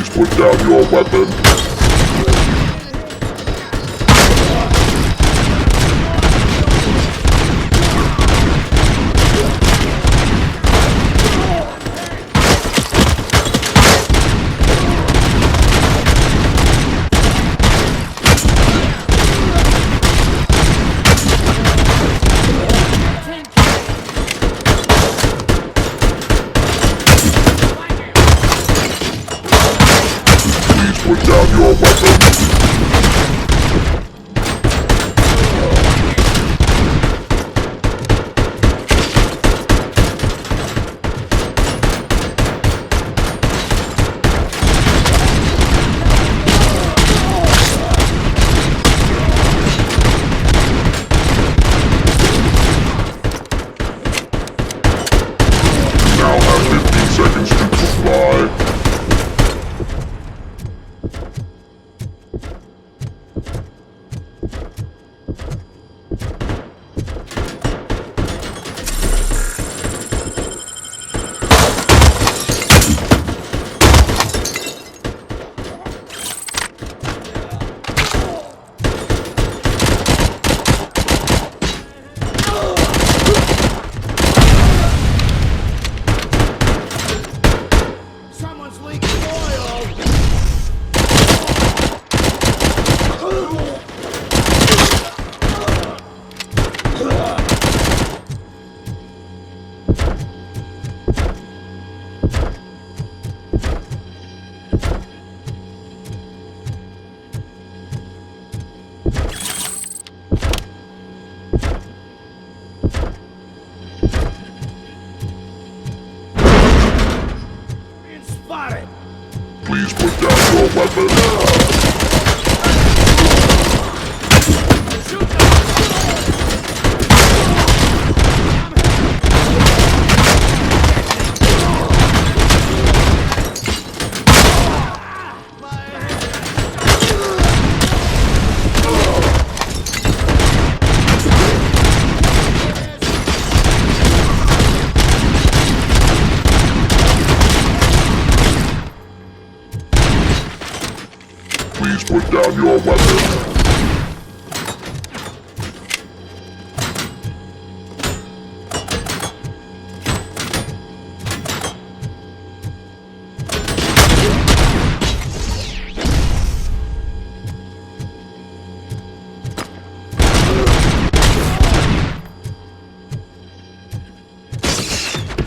Please put down your weapon. Put down your weapon. You now have 15 seconds to comply. Please put down your weapon. Please put down your weapon.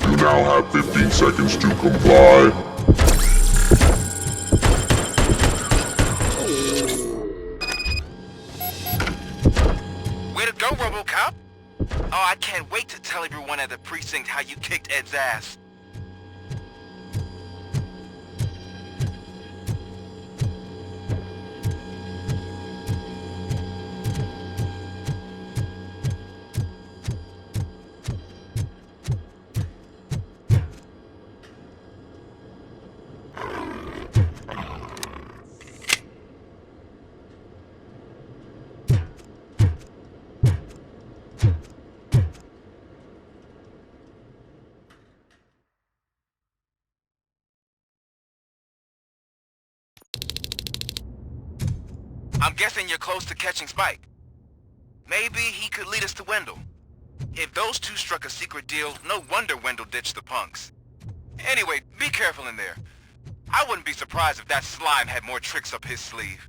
You now have 15 seconds to comply. Go, RoboCop! Oh, I can't wait to tell everyone at the precinct how you kicked Ed's ass. I'm guessing you're close to catching Spike. Maybe he could lead us to Wendell. If those two struck a secret deal, no wonder Wendell ditched the punks. Anyway, be careful in there. I wouldn't be surprised if that slime had more tricks up his sleeve.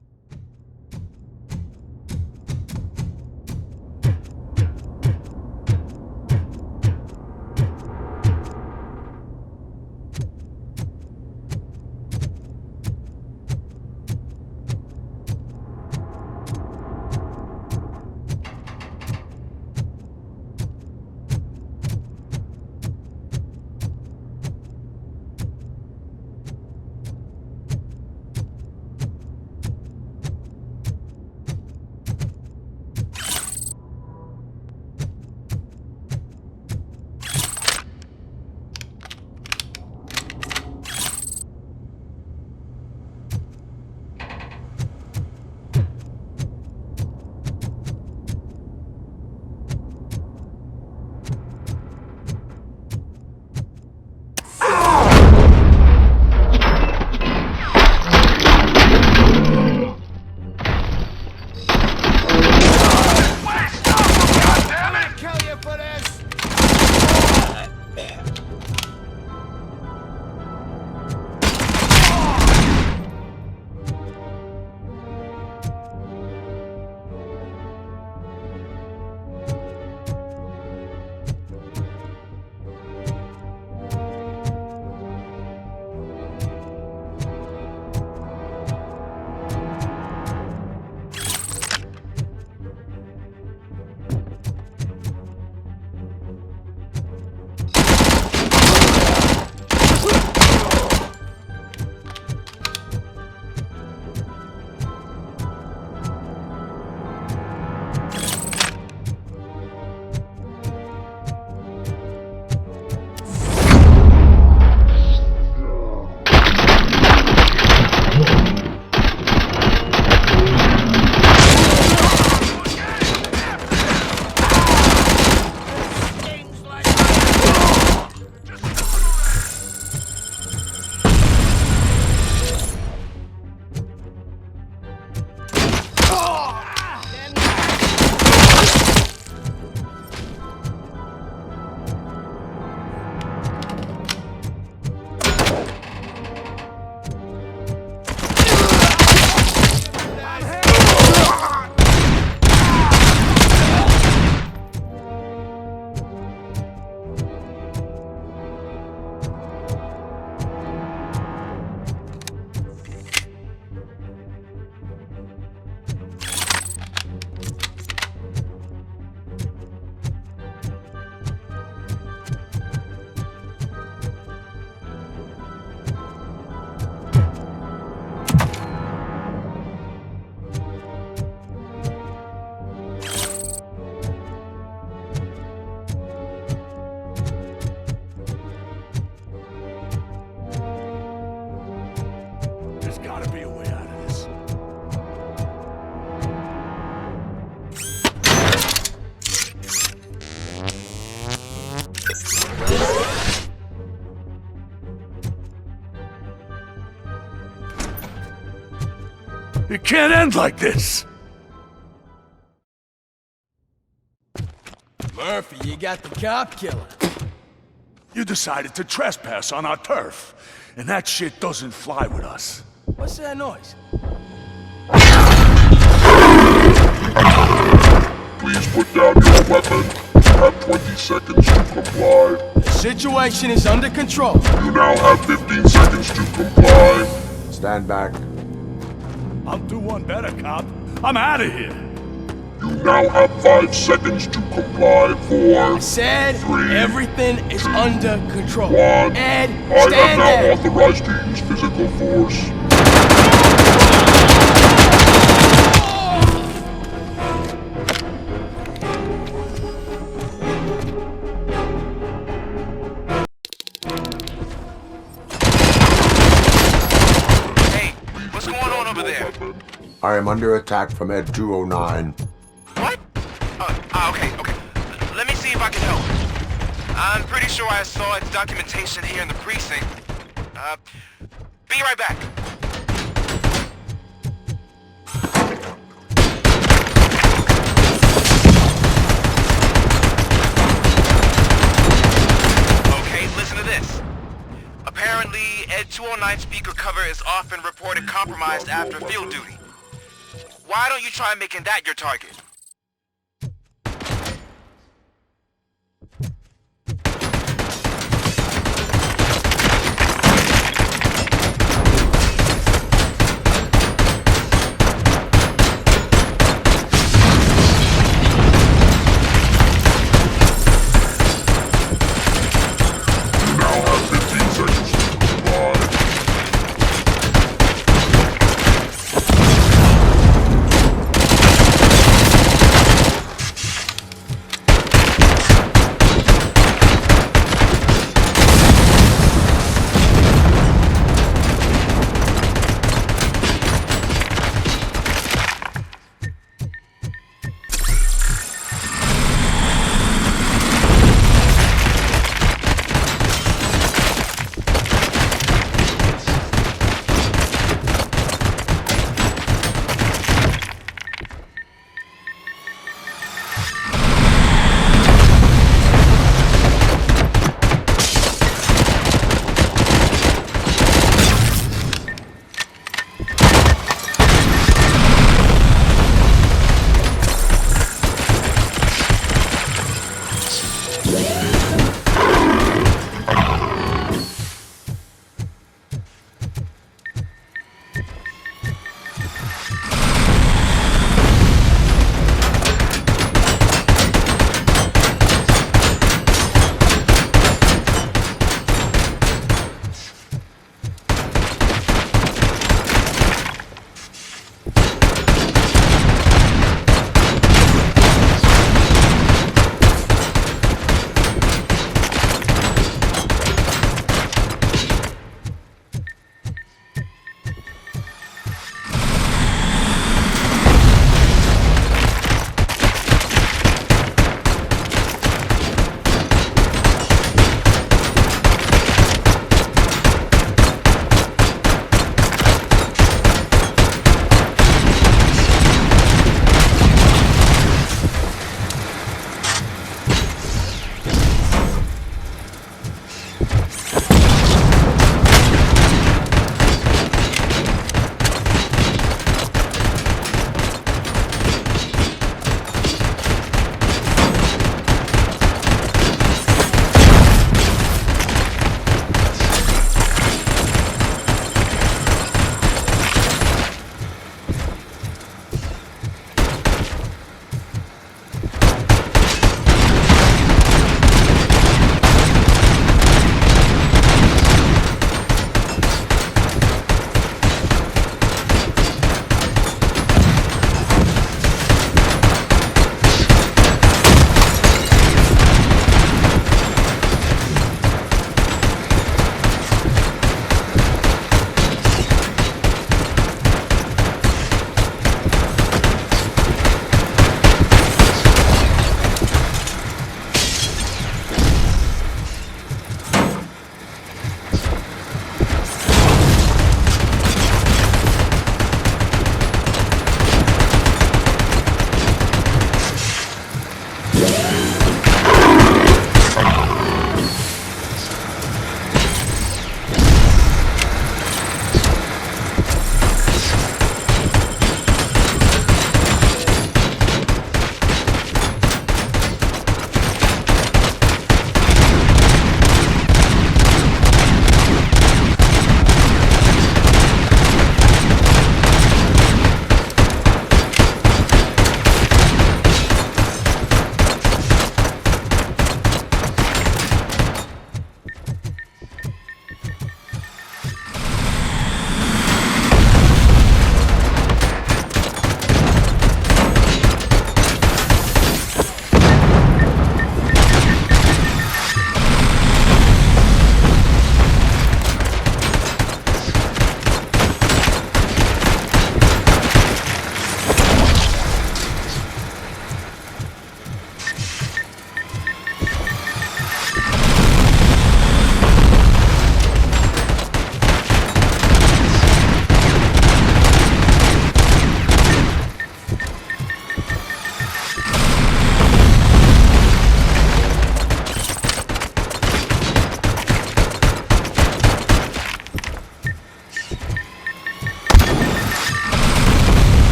It can't end like this! Murphy, you got the cop killer. You decided to trespass on our turf, and that shit doesn't fly with us. What's that noise? Please put down your weapon. You have 20 seconds to comply. The situation is under control. You now have 15 seconds to comply. Stand back. I'll do one better, cop. I'm out of here. You now have 5 seconds to comply. 4, I said 3, everything is under control. 1. Ed, I am stand now there. authorized to use physical force. Hey, what's going on over there? I am under attack from Ed 209. What? Okay. Let me see if I can help. I'm pretty sure I saw its documentation here in the precinct. Be right back. Okay, listen to this. Apparently, Ed 209 speaker cover is often reported compromised after field duty. Why don't you try making that your target? You now have 15 seconds to comply.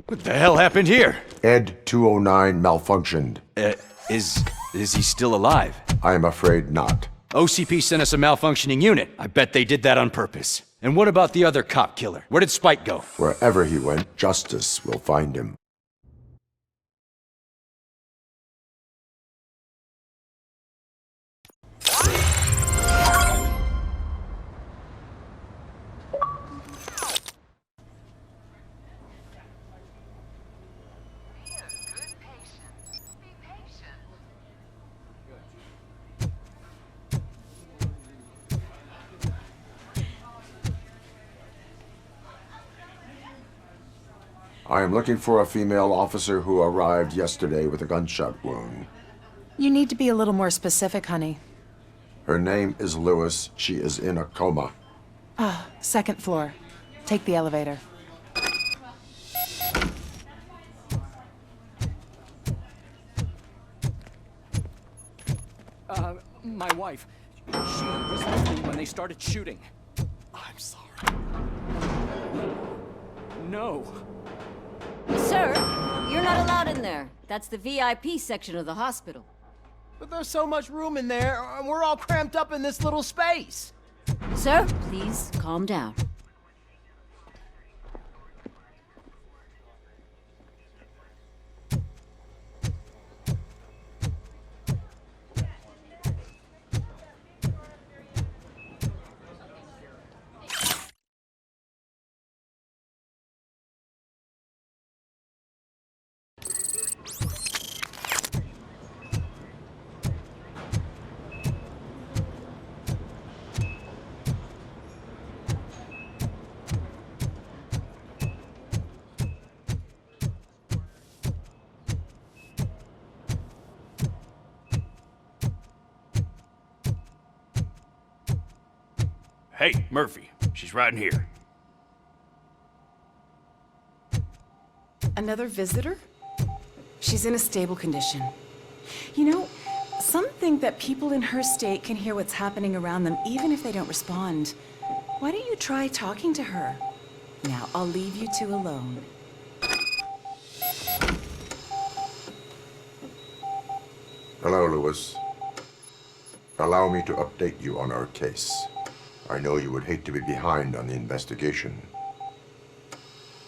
What the hell happened here? Ed 209 malfunctioned. Is he still alive? I am afraid not. OCP sent us a malfunctioning unit. I bet they did that on purpose. And what about the other cop killer? Where did Spike go? Wherever he went, justice will find him. I am looking for a female officer who arrived yesterday with a gunshot wound. You need to be a little more specific, honey. Her name is Lewis. She is in a coma. Second floor. Take the elevator. My wife. She was with me when they started shooting. I'm sorry. No. Sir, you're not allowed in there. That's the VIP section of the hospital. But there's so much room in there, and we're all cramped up in this little space. Sir, please calm down. Hey, Murphy. She's right in here. Another visitor? She's in a stable condition. You know, some think that people in her state can hear what's happening around them even if they don't respond. Why don't you try talking to her? Now, I'll leave you two alone. Hello, Lewis. Allow me to update you on our case. I know you would hate to be behind on the investigation.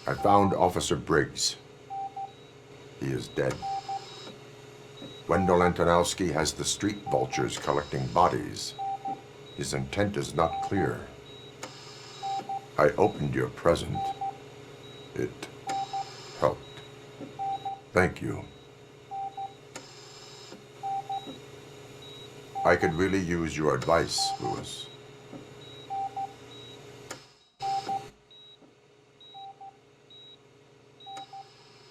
I found Officer Briggs. He is dead. Wendell Antonowski has the street vultures collecting bodies. His intent is not clear. I opened your present. It helped. Thank you. I could really use your advice, Lewis.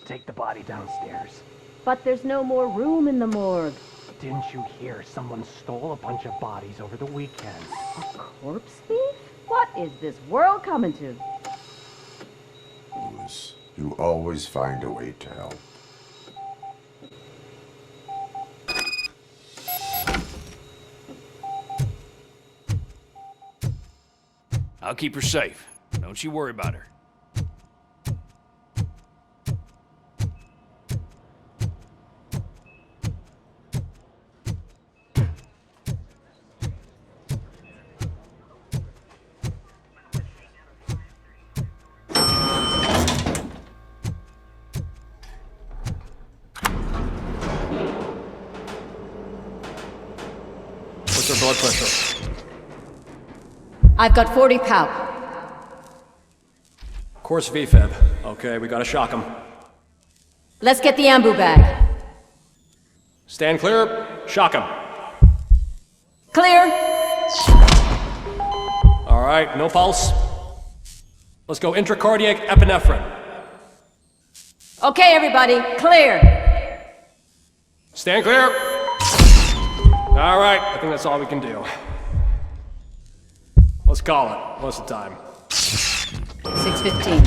Take the body downstairs. But there's no more room in the morgue. Didn't you hear someone stole a bunch of bodies over the weekend? A corpse thief? What is this world coming to? Lewis, you always find a way to help. I'll keep her safe. Don't you worry about her. What's her blood pressure? I've got 40 pow. Course VFib. Okay, we gotta shock him. Let's get the ambu bag. Stand clear. Shock him. Clear. All right, no pulse. Let's go intracardiac epinephrine. Okay, everybody, clear. Stand clear. All right, I think that's all we can do. Let's call it. What's the time? 6:15.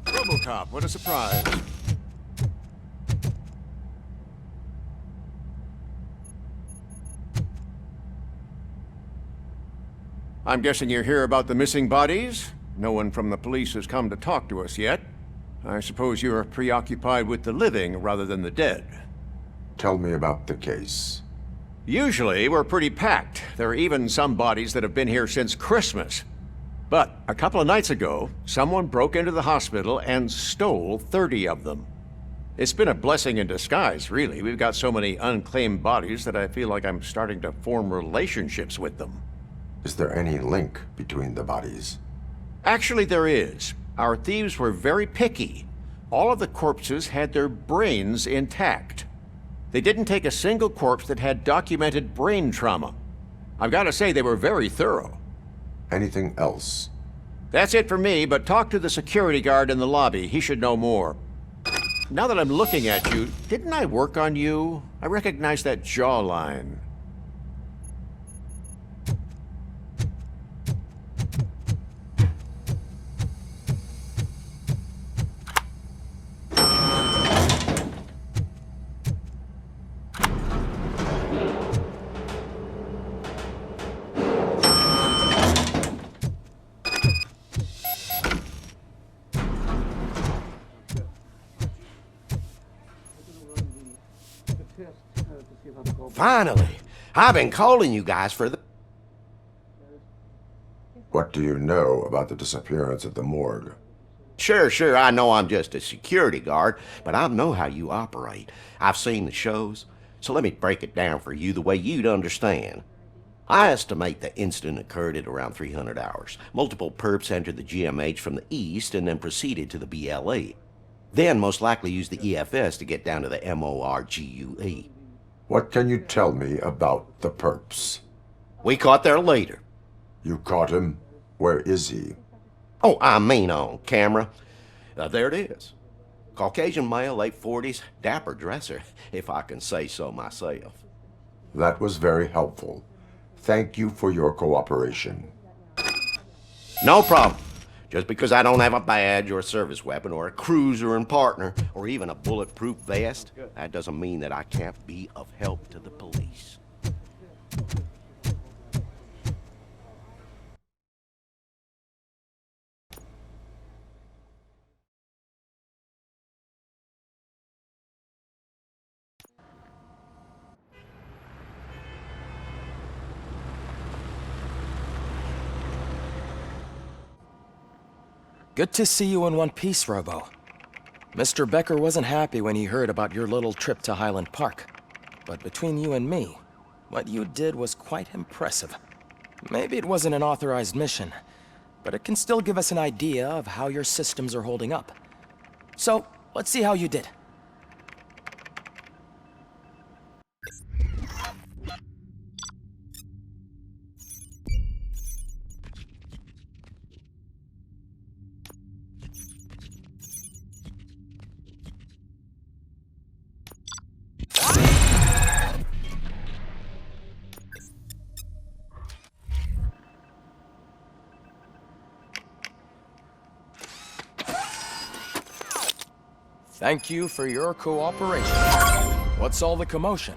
RoboCop, what a surprise. I'm guessing you're here about the missing bodies? No one from the police has come to talk to us yet. I suppose you're preoccupied with the living rather than the dead. Tell me about the case. Usually, we're pretty packed. There are even some bodies that have been here since Christmas. But a couple of nights ago, someone broke into the hospital and stole 30 of them. It's been a blessing in disguise, really. We've got so many unclaimed bodies that I feel like I'm starting to form relationships with them. Is there any link between the bodies? Actually, there is. Our thieves were very picky. All of the corpses had their brains intact. They didn't take a single corpse that had documented brain trauma. I've got to say, they were very thorough. Anything else? That's it for me, but talk to the security guard in the lobby. He should know more. Now that I'm looking at you, didn't I work on you? I recognize that jawline. Finally! I've been calling you guys for the... What do you know about the disappearance at the morgue? Sure, I know I'm just a security guard, but I know how you operate. I've seen the shows, so let me break it down for you the way you'd understand. I estimate the incident occurred at around 300 hours. Multiple perps entered the GMH from the east and then proceeded to the BLE. Then most likely used the EFS to get down to the MORGUE. What can you tell me about the perps? We caught their leader. You caught him? Where is he? Oh, I mean on camera. There it is. Caucasian male, late 40s, dapper dresser, if I can say so myself. That was very helpful. Thank you for your cooperation. No problem. Just because I don't have a badge or a service weapon or a cruiser and partner or even a bulletproof vest, that doesn't mean that I can't be of help to the police. Good to see you in one piece, Robo. Mr. Becker wasn't happy when he heard about your little trip to Highland Park. But between you and me, what you did was quite impressive. Maybe it wasn't an authorized mission, but it can still give us an idea of how your systems are holding up. So, let's see how you did. Thank you for your cooperation. What's all the commotion?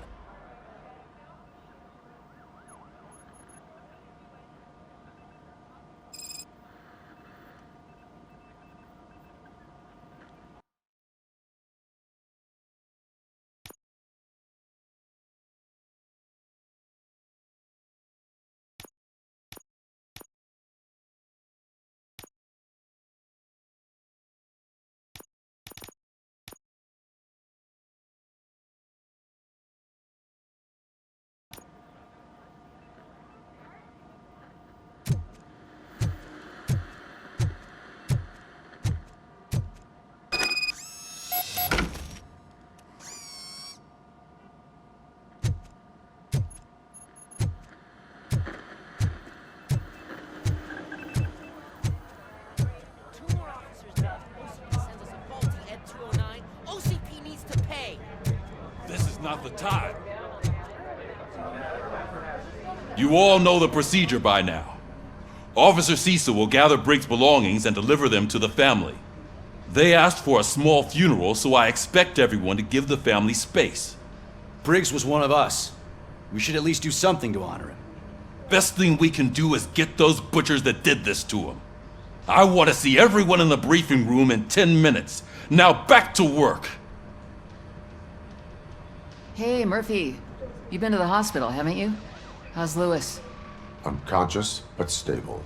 Not the time. You all know the procedure by now. Officer Cecil will gather Briggs' belongings and deliver them to the family. They asked for a small funeral, so I expect everyone to give the family space. Briggs was one of us. We should at least do something to honor him. Best thing we can do is get those butchers that did this to him. I want to see everyone in the briefing room in 10 minutes. Now back to work. Hey, Murphy. You've been to the hospital, haven't you? How's Lewis? Unconscious, but stable.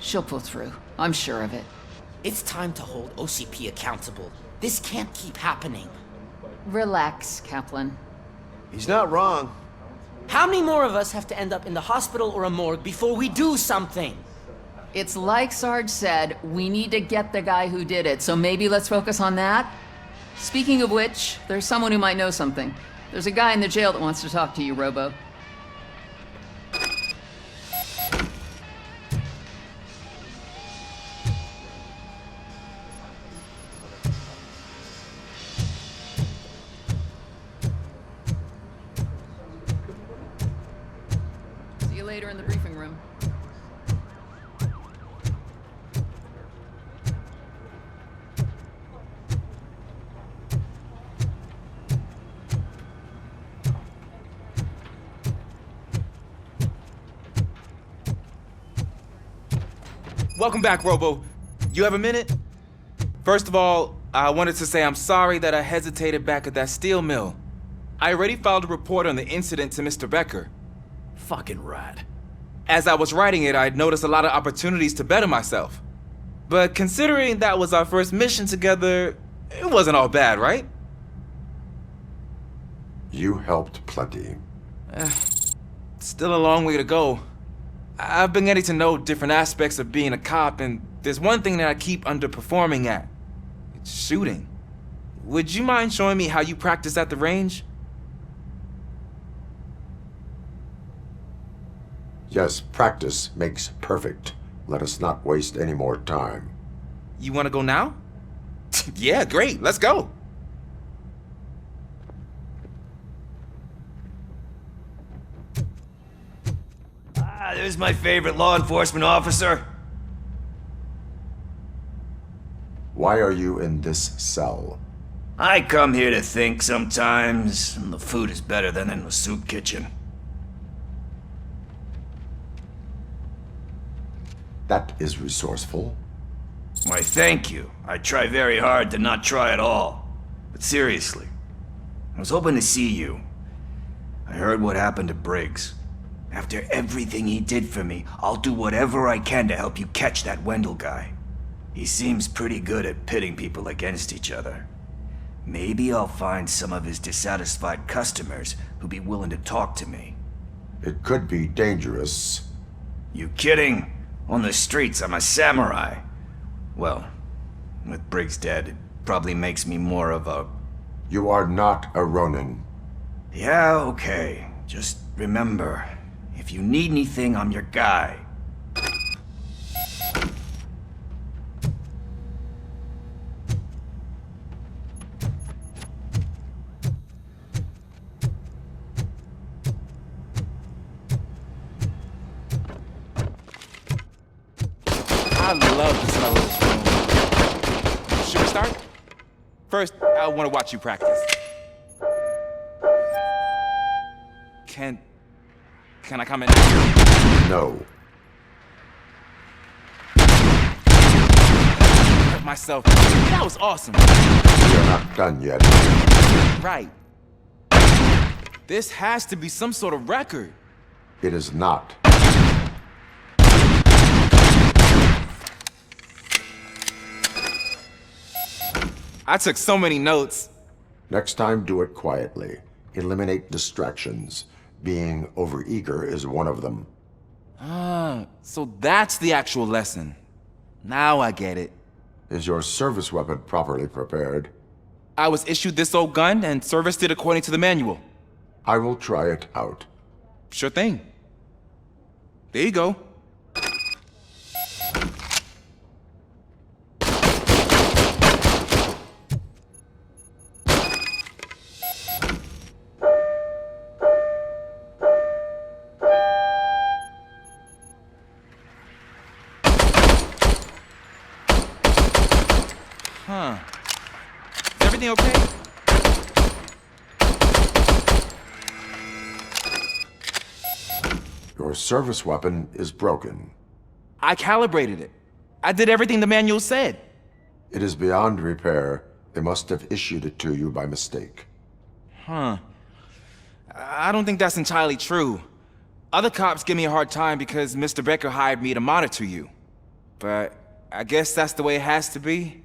She'll pull through. I'm sure of it. It's time to hold OCP accountable. This can't keep happening. Relax, Kaplan. He's not wrong. How many more of us have to end up in the hospital or a morgue before we do something? It's like Sarge said, we need to get the guy who did it, so maybe let's focus on that? Speaking of which, there's someone who might know something. There's a guy in the jail that wants to talk to you, Robo. See you later in the briefing room. Welcome back, Robo. You have a minute? First of all, I wanted to say I'm sorry that I hesitated back at that steel mill. I already filed a report on the incident to Mr. Becker. Fucking rad. As I was writing it, I'd noticed a lot of opportunities to better myself. But considering that was our first mission together, it wasn't all bad, right? You helped plenty. Still a long way to go. I've been getting to know different aspects of being a cop, and there's one thing that I keep underperforming at. It's shooting. Would you mind showing me how you practice at the range? Yes, practice makes perfect. Let us not waste any more time. You want to go now? Yeah, great. Let's go. There's my favorite law enforcement officer. Why are you in this cell? I come here to think sometimes, and the food is better than in the soup kitchen. That is resourceful. Why, thank you. I try very hard to not try at all. But seriously, I was hoping to see you. I heard what happened to Briggs. After everything he did for me, I'll do whatever I can to help you catch that Wendell guy. He seems pretty good at pitting people against each other. Maybe I'll find some of his dissatisfied customers who'd be willing to talk to me. It could be dangerous. You kidding? On the streets, I'm a samurai. Well, with Briggs dead, it probably makes me more of a... You are not a Ronin. Yeah, okay. Just remember, if you need anything, I'm your guy. I love the smell of this room. Should we start? First, I want to watch you practice. Can I come in? No. Hurt myself. That was awesome. We are not done yet. Right. This has to be some sort of record. It is not. I took so many notes. Next time, do it quietly. Eliminate distractions. Being overeager is one of them. Ah, so that's the actual lesson. Now I get it. Is your service weapon properly prepared? I was issued this old gun and serviced it according to the manual. I will try it out. Sure thing. There you go. Huh. Is everything okay? Your service weapon is broken. I calibrated it. I did everything the manual said. It is beyond repair. They must have issued it to you by mistake. Huh. I don't think that's entirely true. Other cops give me a hard time because Mr. Becker hired me to monitor you. But I guess that's the way it has to be.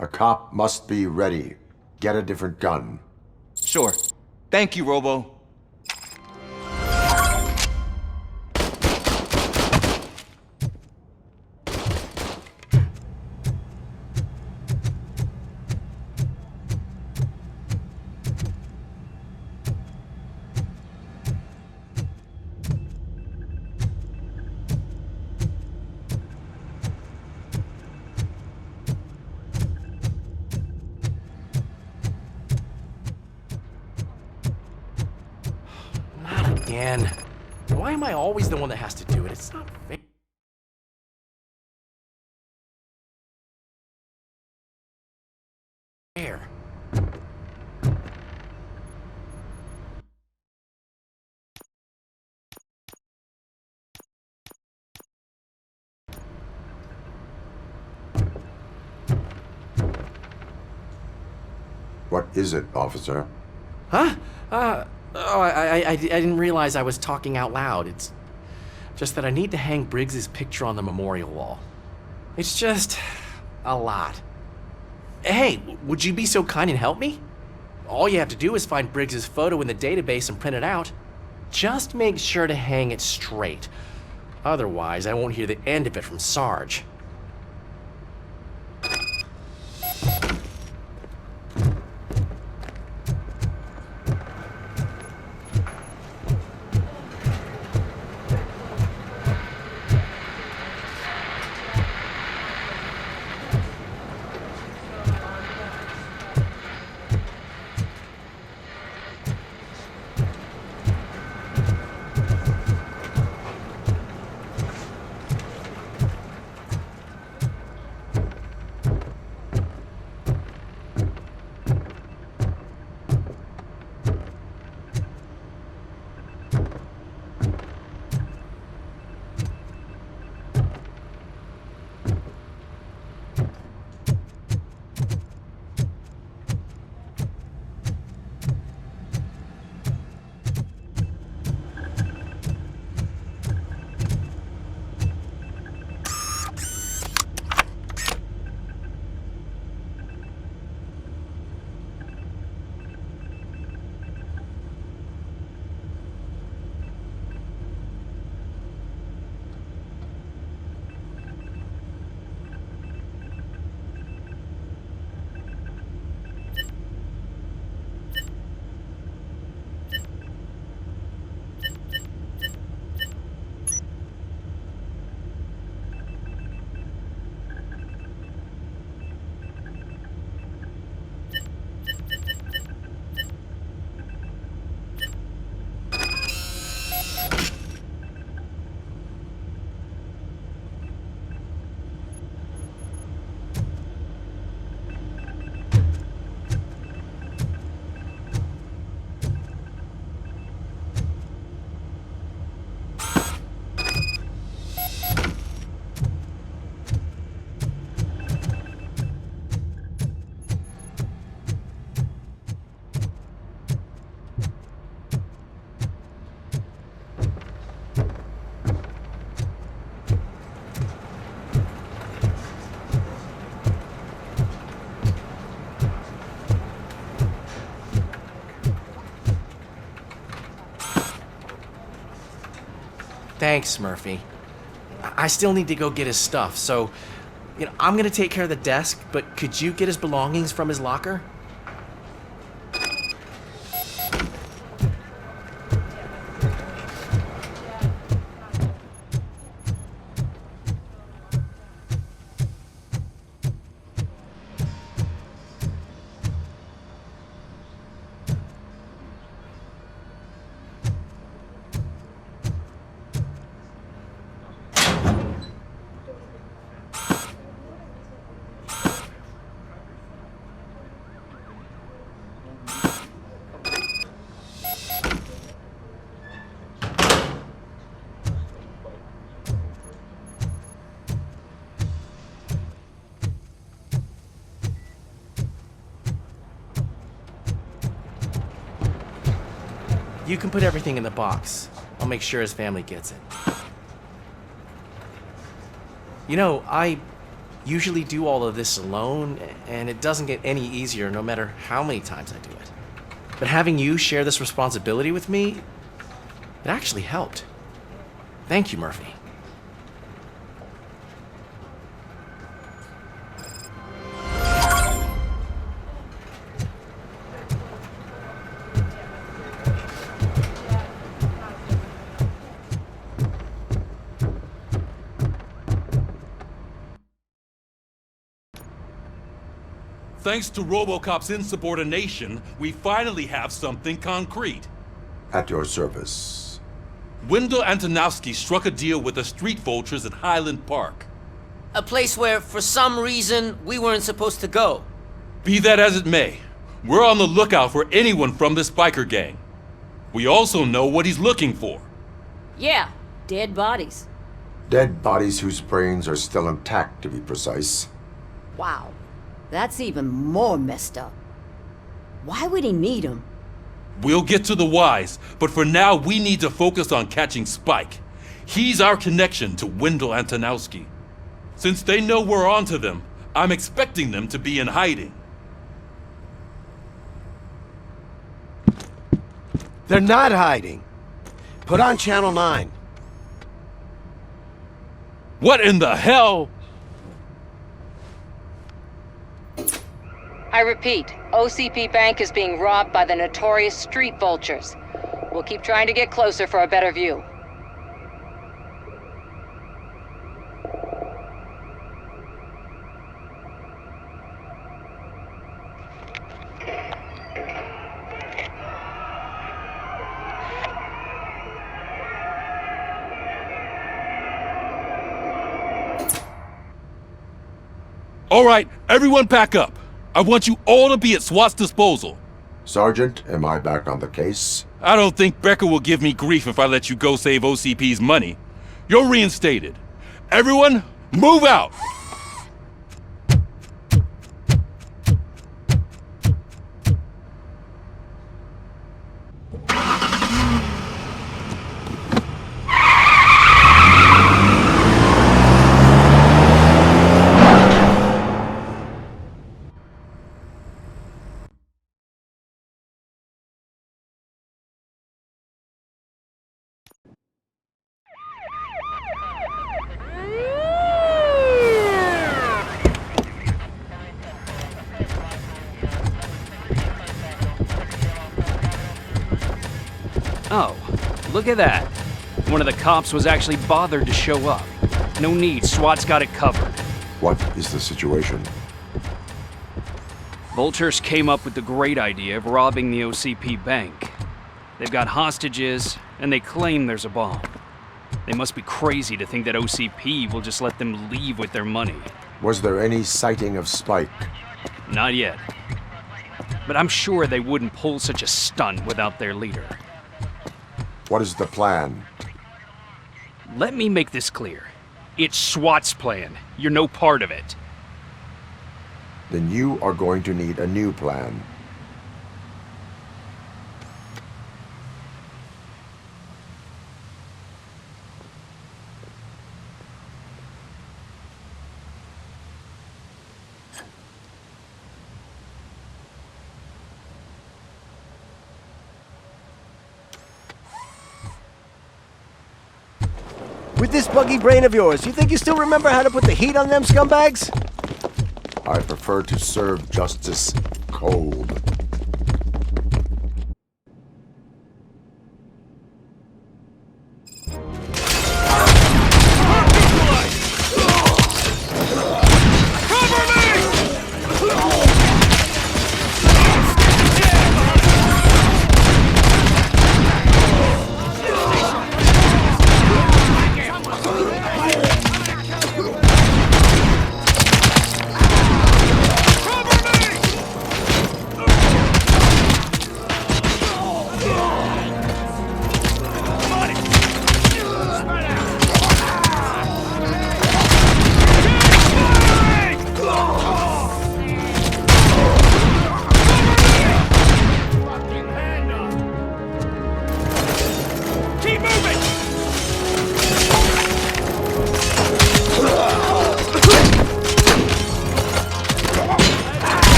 A cop must be ready. Get a different gun. Sure. Thank you, Robo. Again. Why am I always the one that has to do it? It's not fair. What is it, officer? Huh? I didn't realize I was talking out loud. It's just that I need to hang Briggs's picture on the memorial wall. It's just a lot. Hey, would you be so kind and help me? All you have to do is find Briggs's photo in the database and print it out. Just make sure to hang it straight. Otherwise, I won't hear the end of it from Sarge. Thanks, Murphy. I still need to go get his stuff, so, I'm gonna take care of the desk, but could you get his belongings from his locker? You can put everything in the box. I'll make sure his family gets it. You know, I usually do all of this alone, and it doesn't get any easier no matter how many times I do it. But having you share this responsibility with me, it actually helped. Thank you, Murphy. Thanks to RoboCop's insubordination, we finally have something concrete. At your service. Wendell Antonowski struck a deal with the street vultures at Highland Park. A place where, for some reason, we weren't supposed to go. Be that as it may, we're on the lookout for anyone from this biker gang. We also know what he's looking for. Yeah, dead bodies. Dead bodies whose brains are still intact, to be precise. Wow, that's even more messed up. Why would he need them? We'll get to the whys, but for now we need to focus on catching Spike. He's our connection to Wendell Antonowski. Since they know we're onto them, I'm expecting them to be in hiding. They're not hiding. Put on Channel 9. What in the hell? I repeat, OCP Bank is being robbed by the notorious street vultures. We'll keep trying to get closer for a better view. All right, everyone pack up. I want you all to be at SWAT's disposal. Sergeant, am I back on the case? I don't think Becker will give me grief if I let you go save OCP's money. You're reinstated. Everyone, move out! Oh, look at that. One of the cops was actually bothered to show up. No need, SWAT's got it covered. What is the situation? Vultures came up with the great idea of robbing the OCP bank. They've got hostages, and they claim there's a bomb. They must be crazy to think that OCP will just let them leave with their money. Was there any sighting of Spike? Not yet. But I'm sure they wouldn't pull such a stunt without their leader. What is the plan? Let me make this clear. It's SWAT's plan. You're no part of it. Then you are going to need a new plan. With this buggy brain of yours, you think you still remember how to put the heat on them scumbags? I prefer to serve justice cold.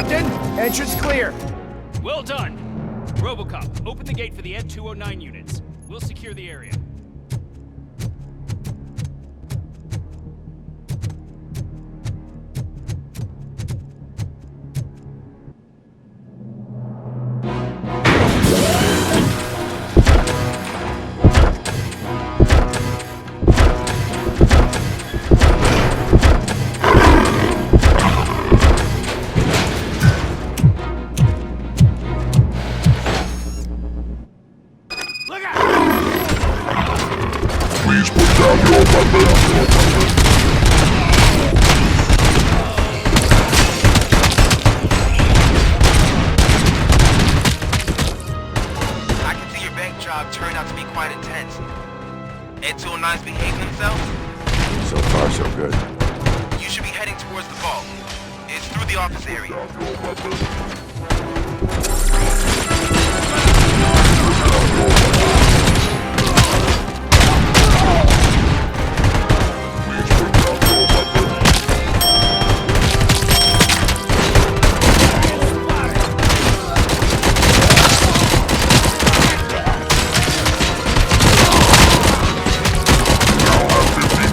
Captain. Entrance clear. Well done. RoboCop, open the gate for the Ed-209 units. We'll secure the area. Please put down your weapon. I can see your bank job turned out to be quite intense. Ed-209's behaving themselves? So far, so good. You should be heading towards the vault. It's through the office area.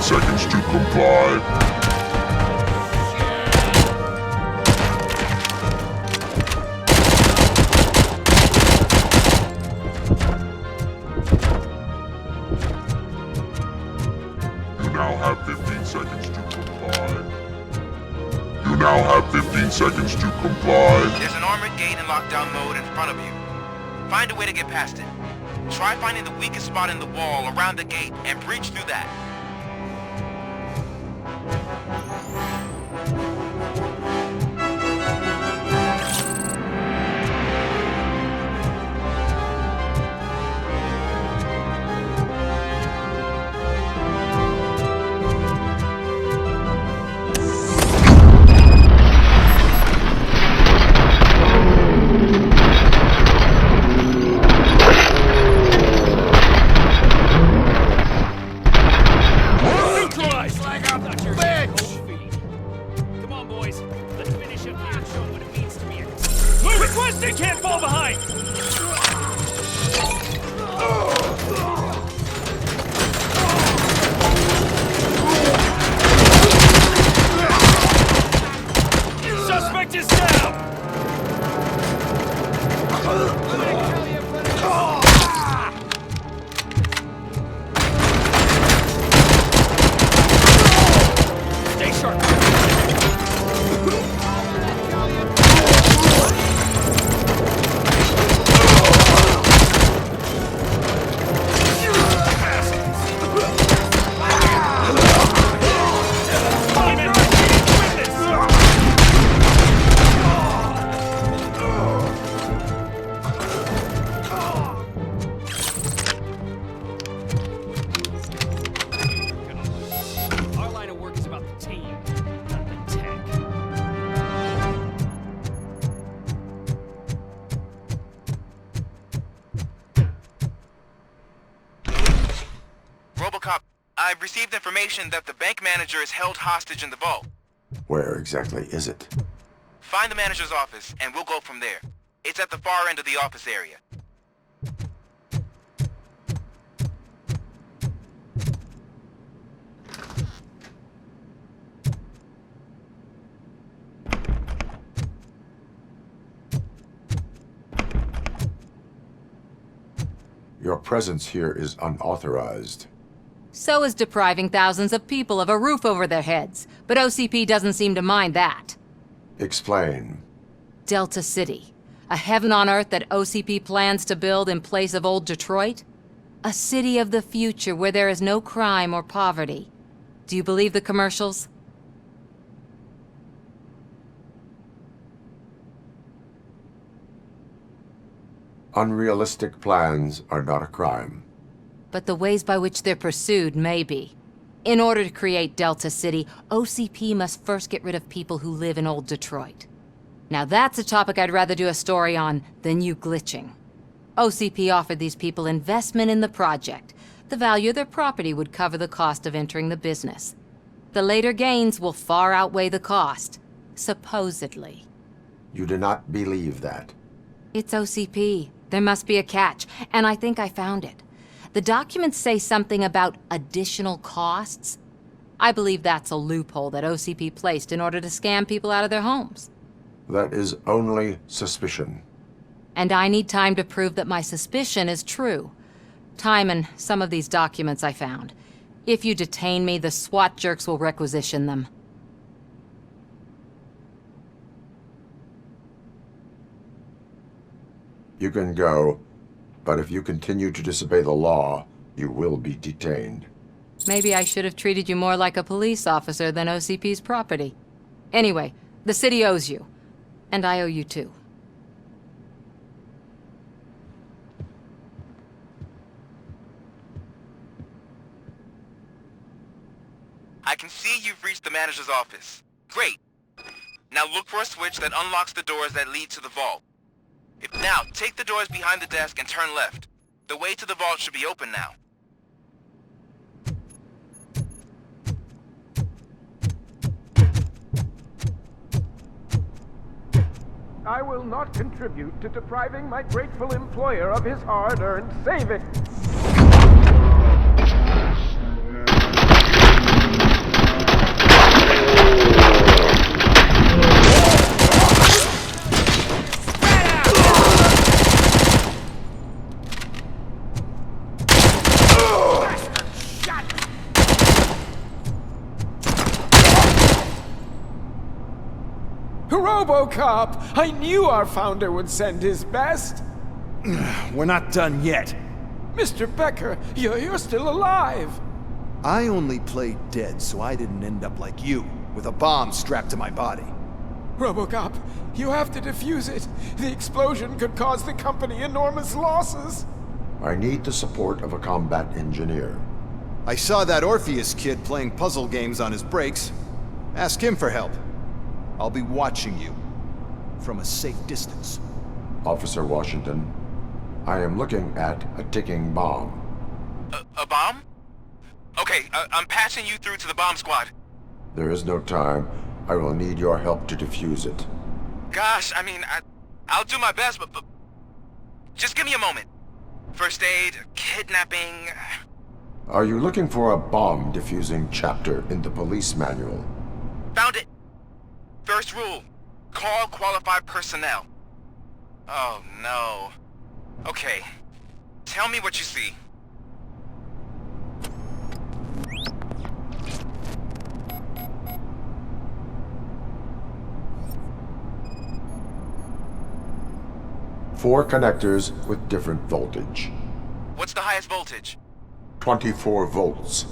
Seconds to comply. You now have 15 seconds to comply. You now have 15 seconds to comply. There's an armored gate in lockdown mode in front of you. Find a way to get past it. Try finding the weakest spot in the wall around the gate and breach through that. Requesting can't fall behind! Suspect is down! Stay sharp! RoboCop, I've received information that the bank manager is held hostage in the vault. Where exactly is it? Find the manager's office, and we'll go from there. It's at the far end of the office area. Your presence here is unauthorized. So is depriving thousands of people of a roof over their heads. But OCP doesn't seem to mind that. Explain. Delta City. A heaven on earth that OCP plans to build in place of old Detroit? A city of the future where there is no crime or poverty. Do you believe the commercials? Unrealistic plans are not a crime. But the ways by which they're pursued may be. In order to create Delta City, OCP must first get rid of people who live in old Detroit. Now that's a topic I'd rather do a story on than you glitching. OCP offered these people investment in the project. The value of their property would cover the cost of entering the business. The later gains will far outweigh the cost, supposedly. You do not believe that. It's OCP. There must be a catch, and I think I found it. The documents say something about additional costs. I believe that's a loophole that OCP placed in order to scam people out of their homes. That is only suspicion. And I need time to prove that my suspicion is true. Time and some of these documents I found. If you detain me, the SWAT jerks will requisition them. You can go, but if you continue to disobey the law, you will be detained. Maybe I should have treated you more like a police officer than OCP's property. Anyway, the city owes you. And I owe you too. I can see you've reached the manager's office. Great. Now look for a switch that unlocks the doors that lead to the vault. Now, take the doors behind the desk and turn left. The way to the vault should be open now. I will not contribute to depriving my grateful employer of his hard-earned savings. RoboCop! I knew our founder would send his best! We're not done yet. Mr. Becker, you're still alive! I only played dead so I didn't end up like you, with a bomb strapped to my body. RoboCop, you have to defuse it. The explosion could cause the company enormous losses. I need the support of a combat engineer. I saw that Orpheus kid playing puzzle games on his breaks. Ask him for help. I'll be watching you from a safe distance. Officer Washington, I am looking at a ticking bomb. A bomb? Okay, I'm passing you through to the bomb squad. There is no time. I will need your help to defuse it. Gosh, I mean, I'll do my best, but just give me a moment. First aid, kidnapping... Are you looking for a bomb defusing chapter in the police manual? Found it! First rule, call qualified personnel. Oh no. Okay, tell me what you see. Four connectors with different voltage. What's the highest voltage? 24 volts.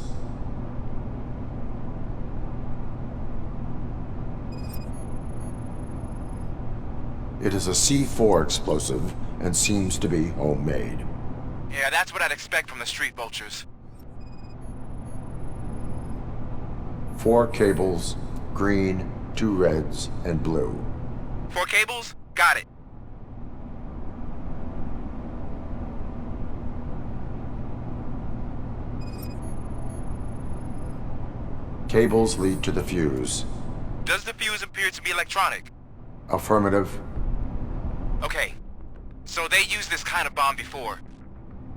It is a C4 explosive and seems to be homemade. Yeah, that's what I'd expect from the street vultures. 4 cables, green, 2 reds, and blue. 4 cables? Got it. Cables lead to the fuse. Does the fuse appear to be electronic? Affirmative. Okay, so they used this kind of bomb before.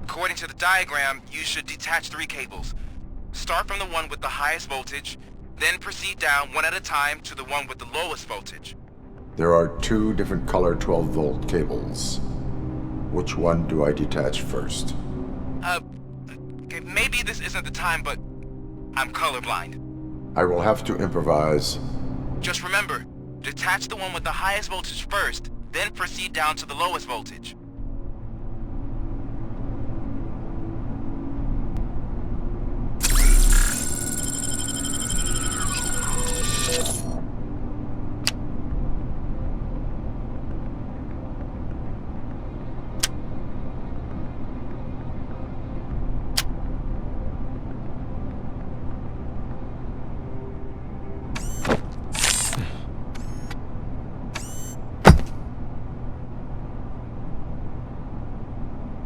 According to the diagram, you should detach 3 cables. Start from the one with the highest voltage, then proceed down one at a time to the one with the lowest voltage. There are 2 different color 12-volt cables. Which one do I detach first? Okay, maybe this isn't the time, but I'm colorblind. I will have to improvise. Just remember, detach the one with the highest voltage first, then proceed down to the lowest voltage.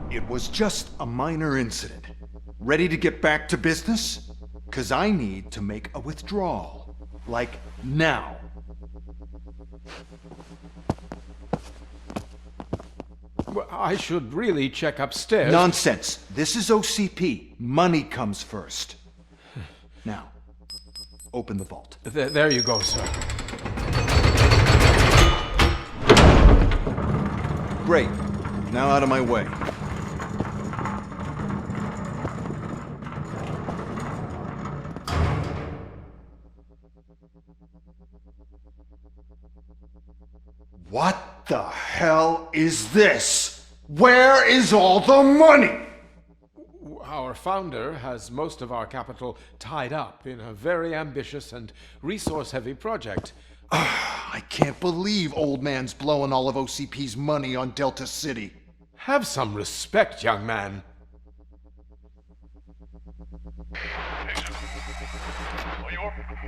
It was just a minor incident. Ready to get back to business? 'Cause I need to make a withdrawal. Like, now. I should really check upstairs. Nonsense. This is OCP. Money comes first. Now, open the vault. There you go, sir. Great. Now out of my way. What the hell is this? Where is all the money? Our founder has most of our capital tied up in a very ambitious and resource-heavy project. I can't believe old man's blowing all of OCP's money on Delta City. Have some respect, young man.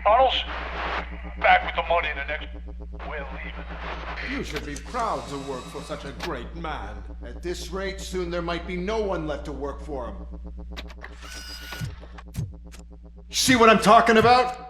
Bottles? Back with the money in the next... We're leaving. You should be proud to work for such a great man. At this rate, soon there might be no one left to work for him. See what I'm talking about?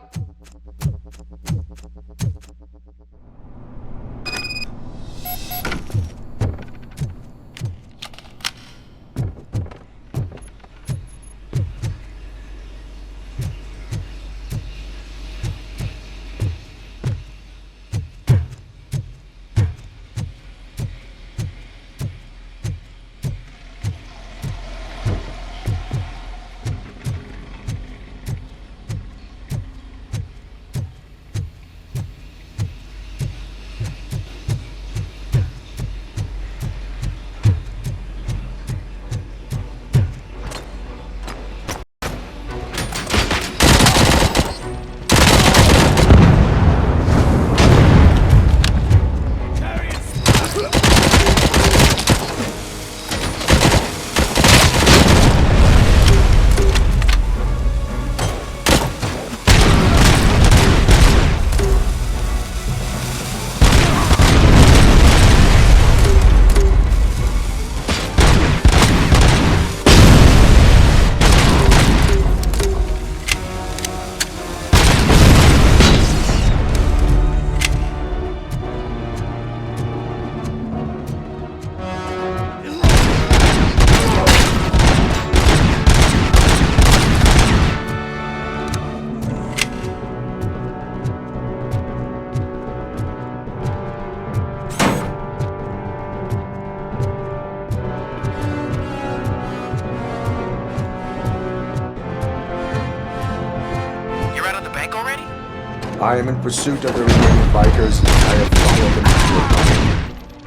I am in pursuit of the remaining bikers. I have followed them to your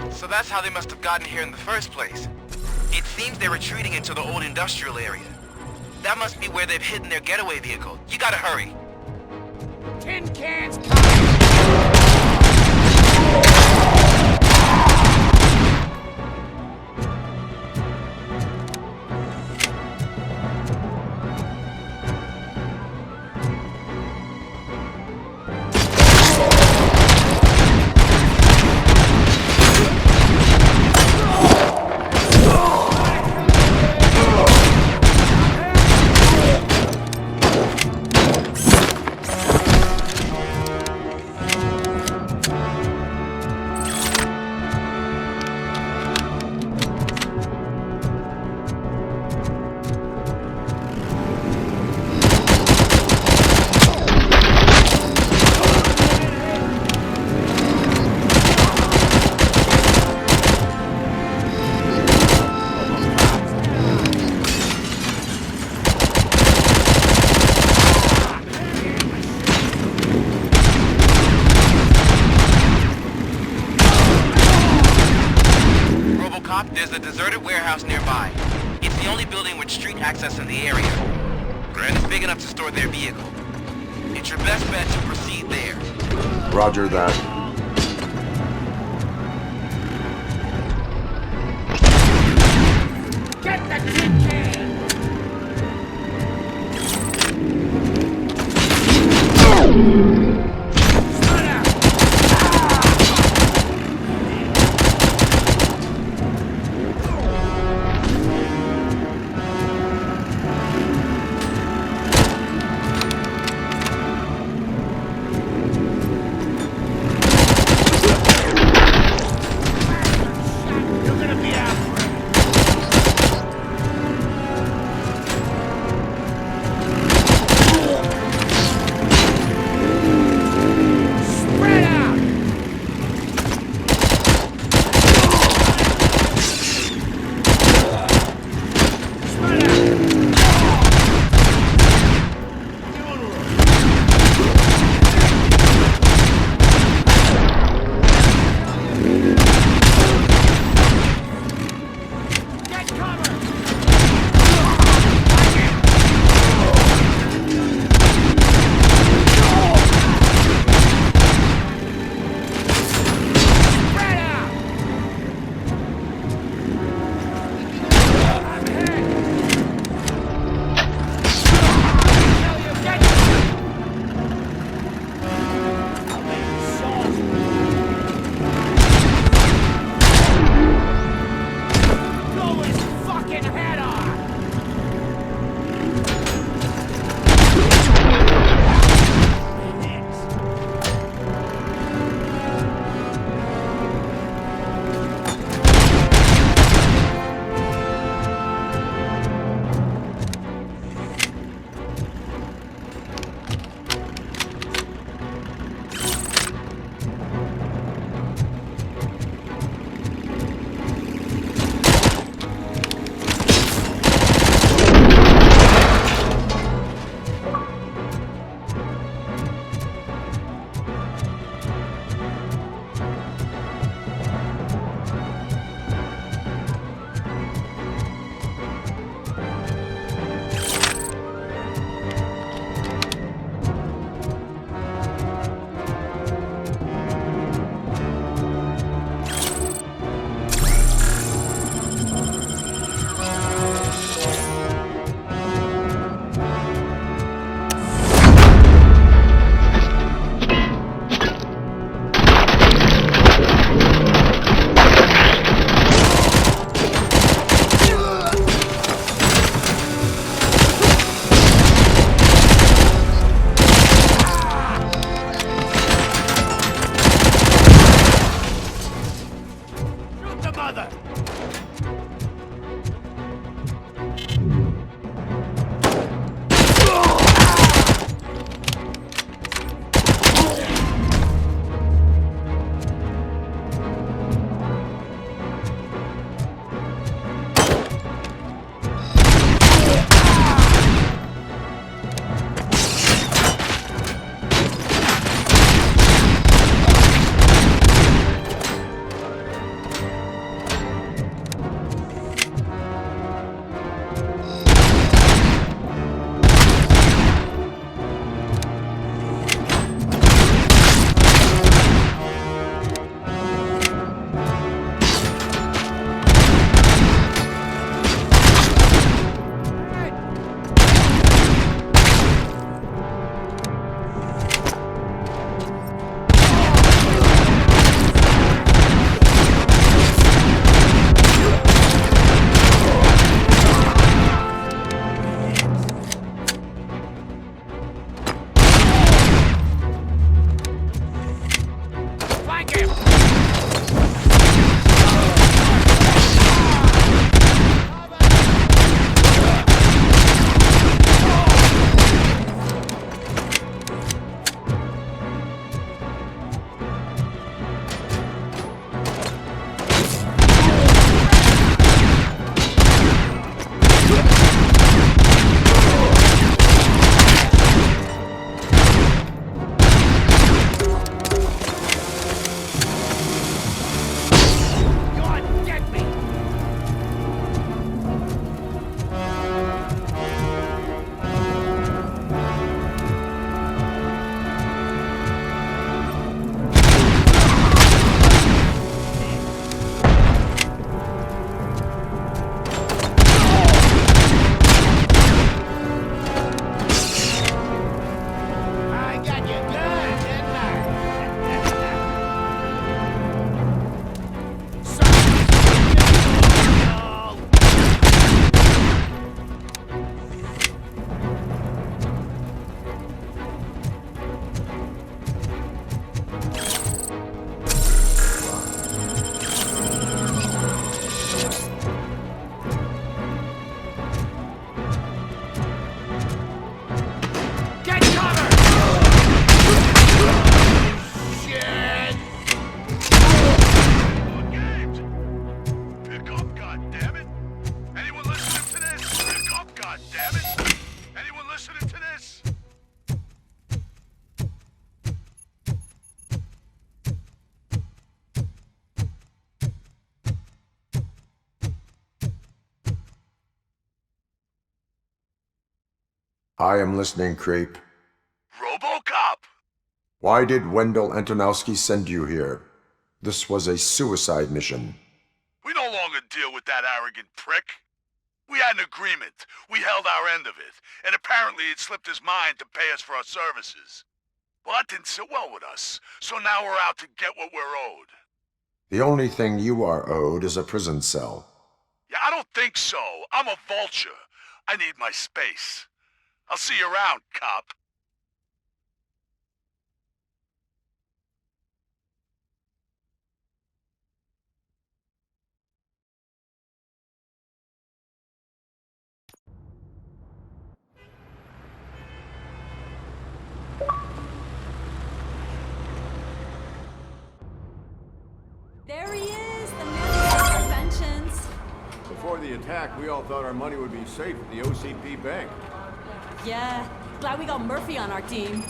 home. So that's how they must have gotten here in the first place. It seems they're retreating into the old industrial area. That must be where they've hidden their getaway vehicle. You gotta hurry. Tin cans RoboCop, there's a deserted warehouse nearby. It's the only building with street access in the area. And it's big enough to store their vehicle. It's your best bet to proceed there. Roger that. Get the tin can! You're gonna be out! I am listening, Creep. RoboCop! Why did Wendell Antonowski send you here? This was a suicide mission. We no longer deal with that arrogant prick. We had an agreement. We held our end of it. And apparently it slipped his mind to pay us for our services. Well, that didn't sit well with us. So now we're out to get what we're owed. The only thing you are owed is a prison cell. Yeah, I don't think so. I'm a vulture. I need my space. I'll see you around, cop. There he is, the man of interventions. Before the attack, we all thought our money would be safe at the OCP bank. Yeah, glad we got Murphy on our team.